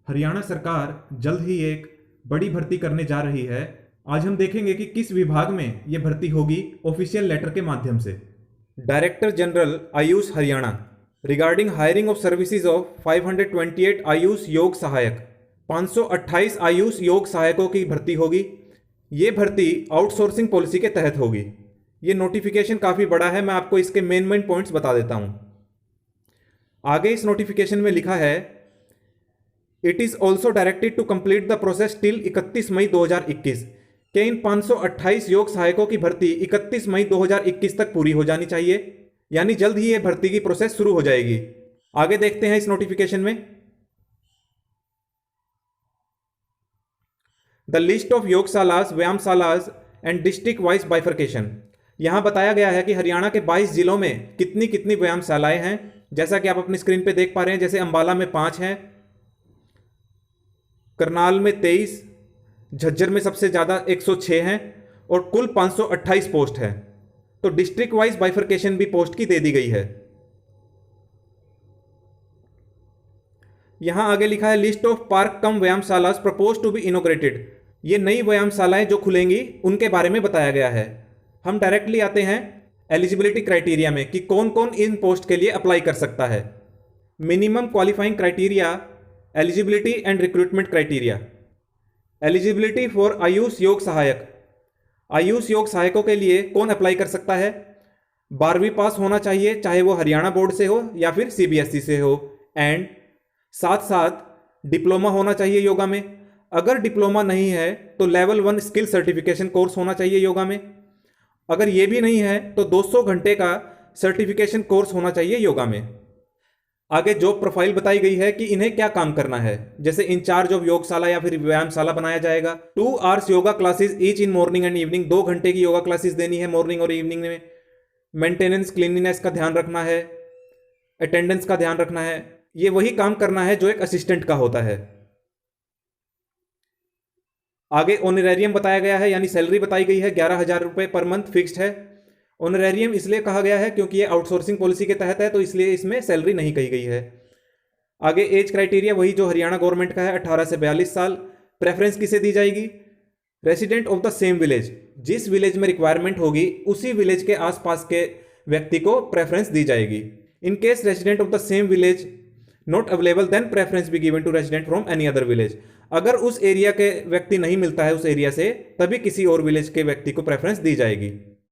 हरियाणा सरकार जल्द ही एक बड़ी भर्ती करने जा रही है। आज हम देखेंगे कि किस विभाग में ये भर्ती होगी ऑफिशियल लेटर के माध्यम से। Director general Ayush Haryana regarding hiring of services of 528 Ayush योग सहायक। 528 आयुष योग सहायकों की भर्ती होगी। ये भर्ती आउटसोर्सिंग पॉलिसी के तहत होगी। ये नोटिफिकेशन काफ़ी बड़ा है, मैं आपको इसके मेन पॉइंट्स बता देता हूँ। आगे इस नोटिफिकेशन में लिखा है, it is also directed to complete the process till 31 May 2021 के इन 528 योग सहायकों की भर्ती 31 मई 2021 तक पूरी हो जानी चाहिए, यानी जल्द ही ये भर्ती की प्रोसेस शुरू हो जाएगी। आगे देखते हैं इस नोटिफिकेशन में। द लिस्ट ऑफ योगशालास, व्यायामशालास एंड डिस्ट्रिक्ट वाइज बाइफर्केशन। यहां बताया गया है कि हरियाणा के 22 जिलों में कितनी कितनी व्यायामशालाएं हैं। जैसा कि आप अपनी स्क्रीन पे देख पा रहे हैं, जैसे अंबाला में 5 हैं, करनाल में 23, झज्जर में सबसे ज़्यादा 106 हैं और कुल 528 पोस्ट है। तो डिस्ट्रिक्ट वाइज बाइफर्केशन भी पोस्ट की दे दी गई है। यहां आगे लिखा है, लिस्ट ऑफ पार्क कम व्यायामशालास प्रपोज टू बी इनोग्रेटेड। ये नई व्यायामशालाएं जो खुलेंगी उनके बारे में बताया गया है। हम डायरेक्टली आते हैं एलिजिबिलिटी क्राइटेरिया में कि कौन कौन इन पोस्ट के लिए अप्लाई कर सकता है। Minimum qualifying criteria, eligibility and recruitment criteria. Eligibility for Ayush योग सहायक। आयुष योग सहायकों के लिए कौन अप्लाई कर सकता है? 12वीं पास होना चाहिए, चाहे वो हरियाणा बोर्ड से हो या फिर सीबीएसई से हो, एंड साथ साथ डिप्लोमा होना चाहिए योगा में। अगर डिप्लोमा नहीं है तो लेवल 1 स्किल सर्टिफिकेशन कोर्स होना चाहिए योगा में। अगर ये भी नहीं है तो 200 घंटे का सर्टिफिकेशन कोर्स होना चाहिए योगा में। आगे जॉब प्रोफाइल बताई गई है कि इन्हें क्या काम करना है। जैसे इंचार्ज ऑफ योगशाला या फिर व्यायामशाला बनाया जाएगा। 2 hours yoga classes each in morning and evening. 2 घंटे की योगा क्लासेस देनी है मॉर्निंग और इवनिंग में। मेंटेनेंस, क्लीनिनेस का ध्यान रखना है, अटेंडेंस का ध्यान रखना है। ये वही काम करना है जो एक असिस्टेंट का होता है। आगे ऑनरेरियम बताया गया है, यानी सैलरी बताई गई है। 11,000 रुपये पर मंथ फिक्स्ड है। ऑनरेरियम इसलिए कहा गया है क्योंकि ये आउटसोर्सिंग पॉलिसी के तहत है, तो इसलिए इसमें सैलरी नहीं कही गई है। आगे एज क्राइटेरिया वही जो हरियाणा गवर्नमेंट का है, 18 से 42 साल। प्रेफरेंस किसे दी जाएगी? Resident of the same village. जिस विलेज में रिक्वायरमेंट होगी उसी विलेज के आसपास के व्यक्ति को प्रेफरेंस दी जाएगी। In case resident of the same village not available then preference be given to resident from any other village. अगर उस एरिया के व्यक्ति नहीं मिलता है उस एरिया से, तभी किसी और विलेज के व्यक्ति को प्रेफरेंस दी जाएगी।